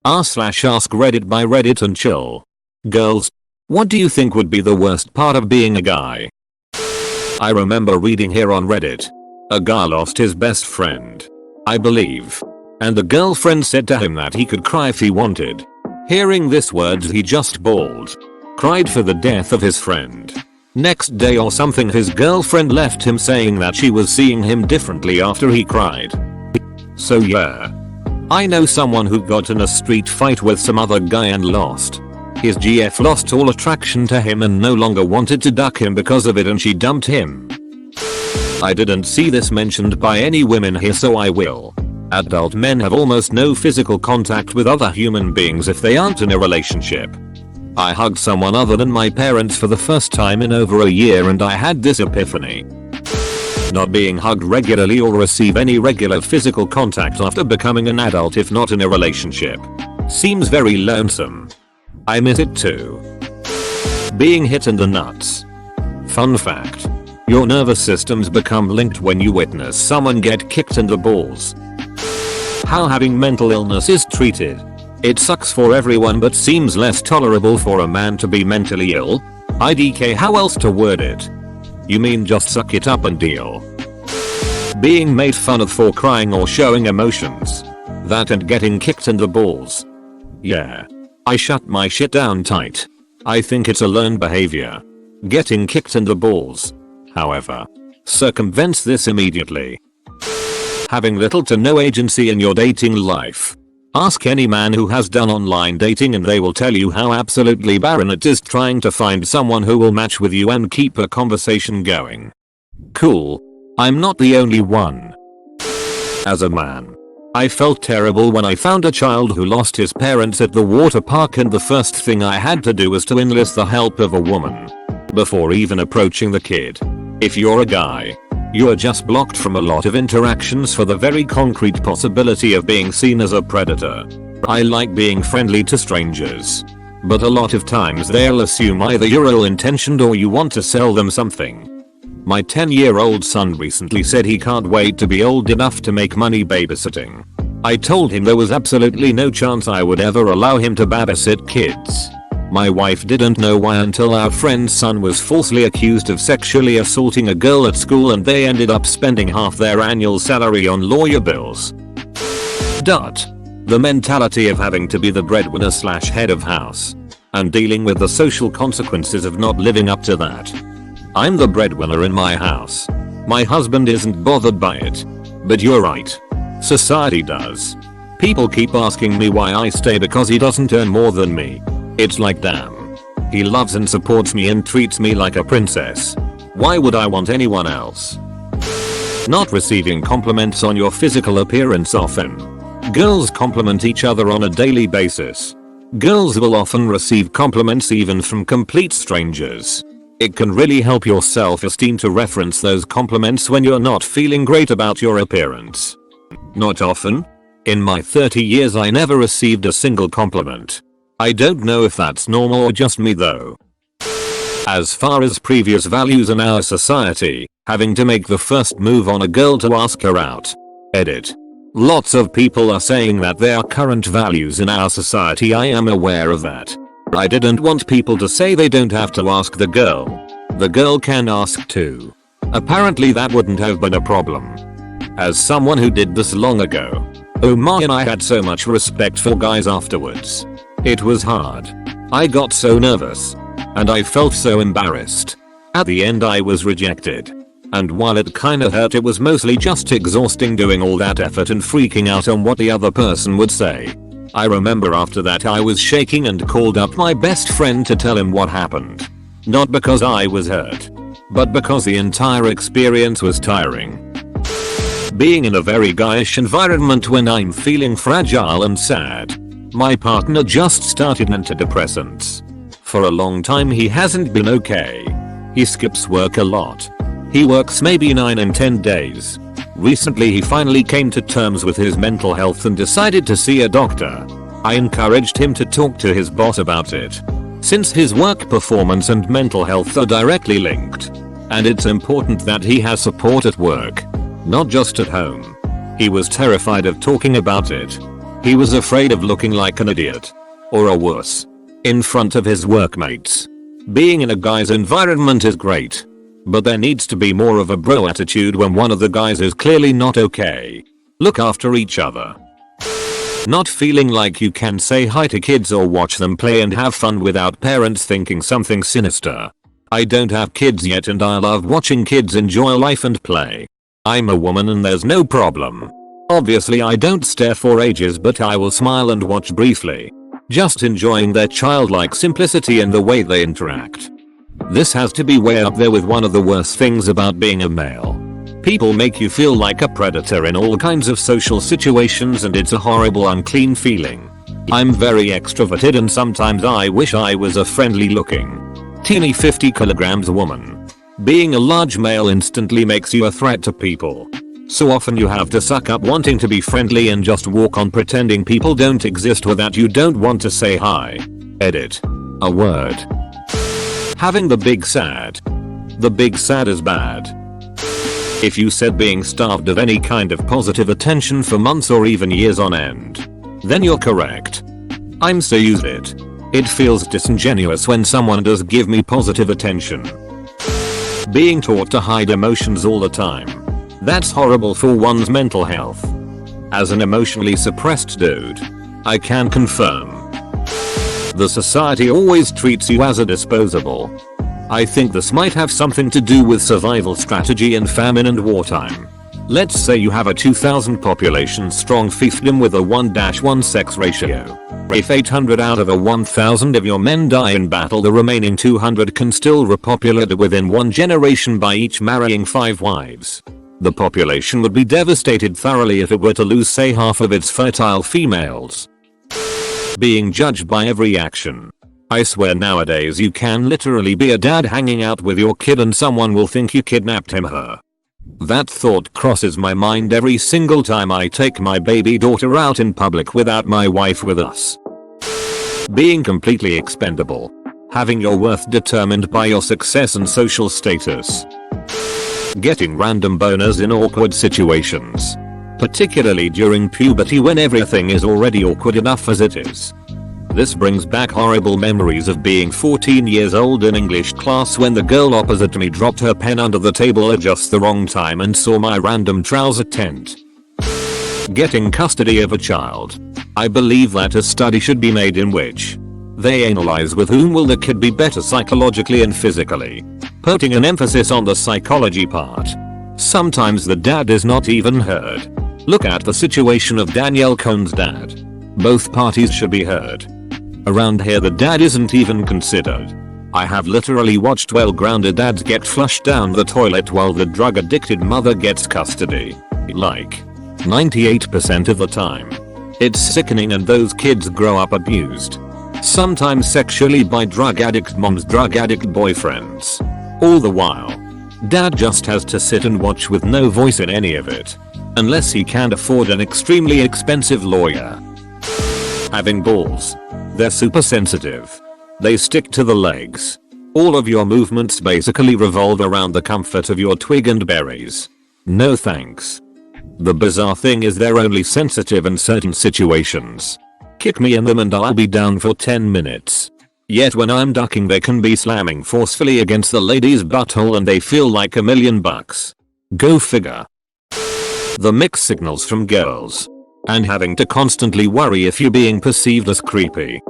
r/askreddit by Reddit and chill. Girls, what do you think would be the worst part of being a guy? I remember reading here on Reddit. A guy lost his best friend, I believe. And the girlfriend said to him that he could cry if he wanted. Hearing these words, he just bawled. Cried for the death of his friend. Next day or something, his girlfriend left him saying that she was seeing him differently after he cried. So yeah. I know someone who got in a street fight with some other guy and lost. His GF lost all attraction to him and no longer wanted to duck him because of it, and she dumped him. I didn't see this mentioned by any women here, so I will. Adult men have almost no physical contact with other human beings if they aren't in a relationship. I hugged someone other than my parents for the first time in over a year, and I had this epiphany. Not being hugged regularly or receive any regular physical contact after becoming an adult, if not in a relationship, seems very lonesome. I miss it too. Being hit in the nuts. Fun fact. Your nervous systems become linked when you witness someone get kicked in the balls. How having mental illness is treated. It sucks for everyone but seems less tolerable for a man to be mentally ill. IDK, how else to word it? You mean just suck it up and deal. Being made fun of for crying or showing emotions. That and getting kicked in the balls. Yeah. I shut my shit down tight. I think it's a learned behavior. Getting kicked in the balls, however, circumvents this immediately. Having little to no agency in your dating life. Ask any man who has done online dating and they will tell you how absolutely barren it is trying to find someone who will match with you and keep a conversation going. Cool. I'm not the only one. As a man, I felt terrible when I found a child who lost his parents at the water park, and the first thing I had to do was to enlist the help of a woman. Before even approaching the kid. If you're a guy, you are just blocked from a lot of interactions for the very concrete possibility of being seen as a predator. I like being friendly to strangers, but a lot of times they'll assume either you're ill-intentioned or you want to sell them something. My 10-year-old son recently said he can't wait to be old enough to make money babysitting. I told him there was absolutely no chance I would ever allow him to babysit kids. My wife didn't know why until our friend's son was falsely accused of sexually assaulting a girl at school, and they ended up spending half their annual salary on lawyer bills. The mentality of having to be the breadwinner / head of house, and dealing with the social consequences of not living up to that. I'm the breadwinner in my house. My husband isn't bothered by it. But you're right. Society does. People keep asking me why I stay because he doesn't earn more than me. It's like, damn. He loves and supports me and treats me like a princess. Why would I want anyone else? Not receiving compliments on your physical appearance often. Girls compliment each other on a daily basis. Girls will often receive compliments even from complete strangers. It can really help your self-esteem to reference those compliments when you're not feeling great about your appearance. Not often. In my 30 years I never received a single compliment. I don't know if that's normal or just me though. As far as previous values in our society, having to make the first move on a girl to ask her out. Edit. Lots of people are saying that they are current values in our society. I am aware of that. I didn't want people to say they don't have to ask the girl. The girl can ask too. Apparently that wouldn't have been a problem. As someone who did this long ago, Omar and I had so much respect for guys afterwards. It was hard. I got so nervous. And I felt so embarrassed. At the end I was rejected. And while it kinda hurt, it was mostly just exhausting doing all that effort and freaking out on what the other person would say. I remember after that I was shaking and called up my best friend to tell him what happened. Not because I was hurt, but because the entire experience was tiring. Being in a very guyish environment when I'm feeling fragile and sad. My partner just started antidepressants. For a long time he hasn't been okay. He skips work a lot. He works maybe 9 and 10 days. Recently he finally came to terms with his mental health and decided to see a doctor. I encouraged him to talk to his boss about it, since his work performance and mental health are directly linked. And it's important that he has support at work, not just at home. He was terrified of talking about it. He was afraid of looking like an idiot. Or a wuss. In front of his workmates. Being in a guy's environment is great. But there needs to be more of a bro attitude when one of the guys is clearly not okay. Look after each other. Not feeling like you can say hi to kids or watch them play and have fun without parents thinking something sinister. I don't have kids yet and I love watching kids enjoy life and play. I'm a woman and there's no problem. Obviously I don't stare for ages, but I will smile and watch briefly. Just enjoying their childlike simplicity and the way they interact. This has to be way up there with one of the worst things about being a male. People make you feel like a predator in all kinds of social situations and it's a horrible unclean feeling. I'm very extroverted and sometimes I wish I was a friendly looking, teeny 50 kilograms woman. Being a large male instantly makes you a threat to people. So often you have to suck up wanting to be friendly and just walk on pretending people don't exist or that you don't want to say hi. Edit. A word. Having the big sad. The big sad is bad. If you said being starved of any kind of positive attention for months or even years on end, then you're correct. I'm so used to it. It feels disingenuous when someone does give me positive attention. Being taught to hide emotions all the time. That's horrible for one's mental health. As an emotionally suppressed dude, I can confirm. The society always treats you as a disposable. I think this might have something to do with survival strategy in famine and wartime. Let's say you have a 2000 population strong fiefdom with a 1:1 sex ratio. If 800 out of a 1000 of your men die in battle, the remaining 200 can still repopulate within one generation by each marrying 5 wives. The population would be devastated thoroughly if it were to lose say half of its fertile females. Being judged by every action. I swear nowadays you can literally be a dad hanging out with your kid and someone will think you kidnapped him or her. That thought crosses my mind every single time I take my baby daughter out in public without my wife with us. Being completely expendable. Having your worth determined by your success and social status. Getting random boners in awkward situations. Particularly during puberty when everything is already awkward enough as it is. This brings back horrible memories of being 14 years old in English class when the girl opposite me dropped her pen under the table at just the wrong time and saw my random trouser tent. Getting custody of a child. I believe that a study should be made in which they analyze with whom will the kid be better psychologically and physically. Putting an emphasis on the psychology part. Sometimes the dad is not even heard. Look at the situation of Danielle Cohn's dad. Both parties should be heard. Around here the dad isn't even considered. I have literally watched well-grounded dads get flushed down the toilet while the drug-addicted mother gets custody. Like 98% of the time. It's sickening and those kids grow up abused. Sometimes sexually by drug addict moms, drug addict boyfriends. All the while, dad just has to sit and watch with no voice in any of it. Unless he can afford an extremely expensive lawyer. Having balls. They're super sensitive. They stick to the legs. All of your movements basically revolve around the comfort of your twig and berries. No thanks. The bizarre thing is they're only sensitive in certain situations. Kick me in them and I'll be down for 10 minutes. Yet when I'm ducking they can be slamming forcefully against the lady's butthole and they feel like $1,000,000. Go figure. The mixed signals from girls. And having to constantly worry if you're being perceived as creepy.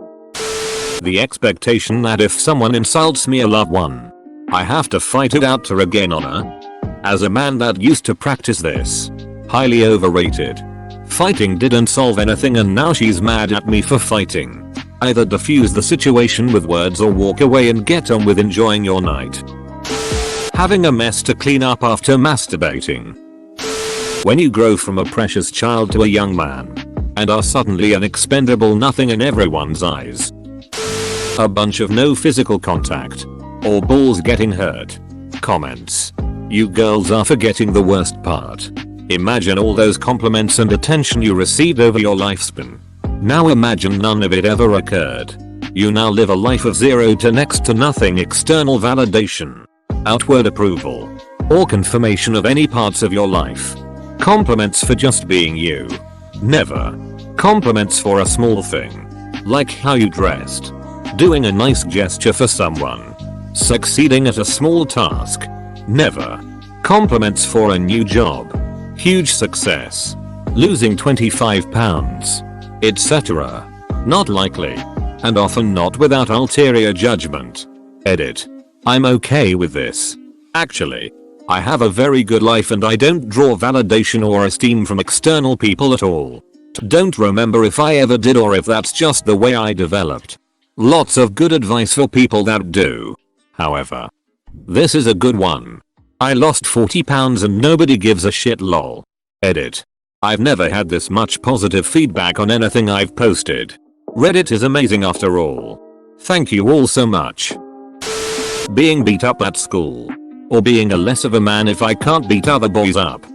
The expectation that if someone insults me, a loved one, I have to fight it out to regain honor. As a man that used to practice this, highly overrated. Fighting didn't solve anything and now she's mad at me for fighting. Either diffuse the situation with words or walk away and get on with enjoying your night. Having a mess to clean up after masturbating. When you grow from a precious child to a young man and are suddenly an expendable nothing in everyone's eyes. A bunch of no physical contact or balls getting hurt. Comments. You girls are forgetting the worst part. Imagine all those compliments and attention you received over your lifespan. Now imagine none of it ever occurred. You now live a life of zero to next to nothing external validation, outward approval, or confirmation of any parts of your life. Compliments for just being you. Never. Compliments for a small thing. Like how you dressed. Doing a nice gesture for someone. Succeeding at a small task. Never. Compliments for a new job. Huge success. Losing 25 pounds. Etc. Not likely. And often not without ulterior judgment. Edit. I'm okay with this. Actually, I have a very good life and I don't draw validation or esteem from external people at all. Don't remember if I ever did or if that's just the way I developed. Lots of good advice for people that do. However, this is a good one. I lost 40 pounds and nobody gives a shit lol. Edit. I've never had this much positive feedback on anything I've posted. Reddit is amazing after all. Thank you all so much. Being beat up at school. Or being a less of a man if I can't beat other boys up.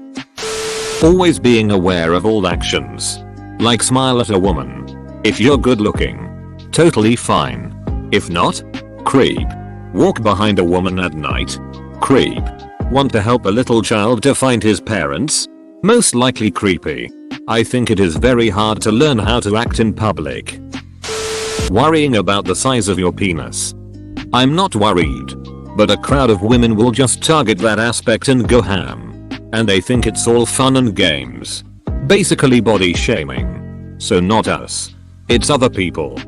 Always being aware of all actions. Like smile at a woman. If you're good looking. Totally fine. If not, creep. Walk behind a woman at night. Creep. Want to help a little child to find his parents? Most likely creepy. I think it is very hard to learn how to act in public. Worrying about the size of your penis. I'm not worried. But a crowd of women will just target that aspect and go ham. And they think it's all fun and games. Basically body shaming. So not us. It's other people.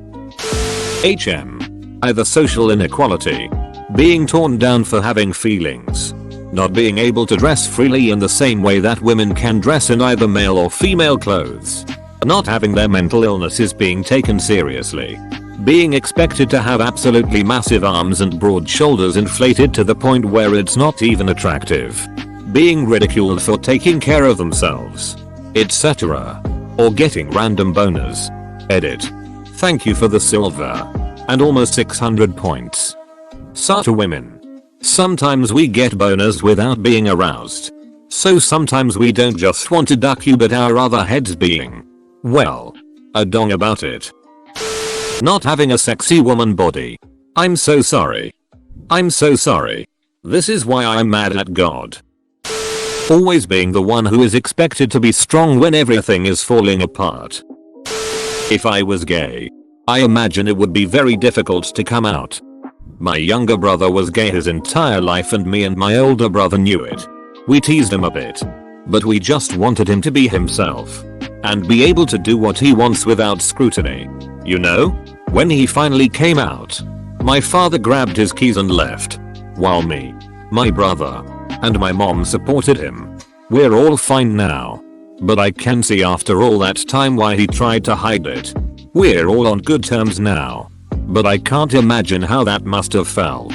Either social inequality. Being torn down for having feelings. Not being able to dress freely in the same way that women can dress in either male or female clothes. Not having their mental illnesses being taken seriously. Being expected to have absolutely massive arms and broad shoulders inflated to the point where it's not even attractive. Being ridiculed for taking care of themselves. Etc. Or getting random boners. Edit. Thank you for the silver. And almost 600 points. So to women. Sometimes we get boners without being aroused. So sometimes we don't just want to duck you but our other heads being, well, a dong about it. Not having a sexy woman body. I'm so sorry. I'm so sorry. This is why I'm mad at God. Always being the one who is expected to be strong when everything is falling apart. If I was gay, I imagine it would be very difficult to come out. My younger brother was gay his entire life and me and my older brother knew it. We teased him a bit. But we just wanted him to be himself. And be able to do what he wants without scrutiny. You know? When he finally came out, my father grabbed his keys and left. While me, my brother, and my mom supported him. We're all fine now. But I can see after all that time why he tried to hide it. We're all on good terms now. But I can't imagine how that must have felt.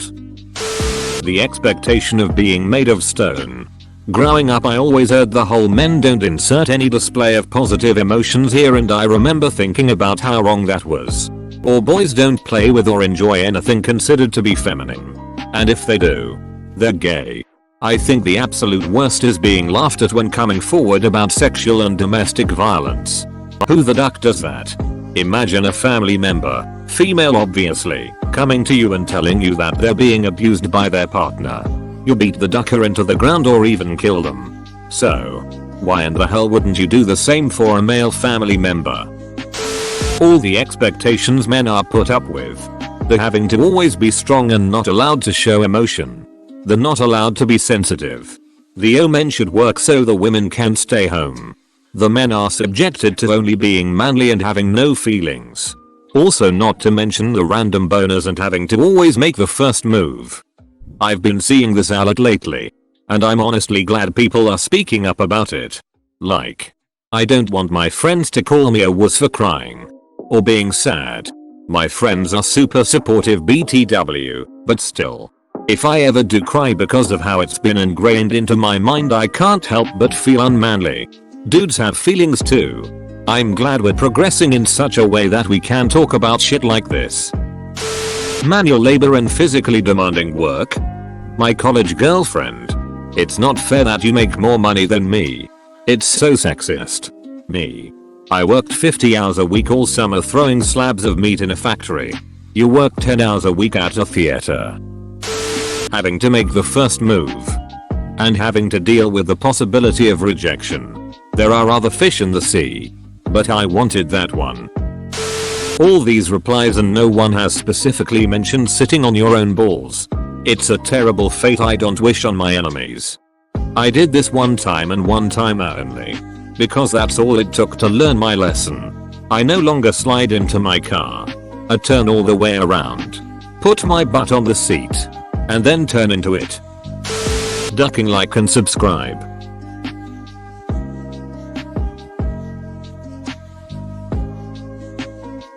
The expectation of being made of stone. Growing up I always heard the whole men don't insert any display of positive emotions here and I remember thinking about how wrong that was. Or boys don't play with or enjoy anything considered to be feminine. And if they do, they're gay. I think the absolute worst is being laughed at when coming forward about sexual and domestic violence. Who the duck does that? Imagine a family member, female obviously, coming to you and telling you that they're being abused by their partner. You beat the ducker into the ground or even kill them. So, why in the hell wouldn't you do the same for a male family member? All the expectations men are put up with. The having to always be strong and not allowed to show emotion. The not allowed to be sensitive. The men should work so the women can stay home. The men are subjected to only being manly and having no feelings. Also not to mention the random boners and having to always make the first move. I've been seeing this a lot lately. And I'm honestly glad people are speaking up about it. Like, I don't want my friends to call me a wuss for crying. Or being sad. My friends are super supportive BTW, but still. If I ever do cry because of how it's been ingrained into my mind I can't help but feel unmanly. Dudes have feelings too. I'm glad we're progressing in such a way that we can talk about shit like this. Manual labor and physically demanding work. My college girlfriend. It's not fair that you make more money than me. It's so sexist. Me. I worked 50 hours a week all summer throwing slabs of meat in a factory. You work 10 hours a week at a theater. Having to make the first move. And having to deal with the possibility of rejection. There are other fish in the sea. but I wanted that one. All these replies and no one has specifically mentioned sitting on your own balls. It's a terrible fate I don't wish on my enemies. I did this one time and one time only. Because that's all it took to learn my lesson. I no longer slide into my car. I turn all the way around. Put my butt on the seat. And then turn into it. Ducking, like and subscribe.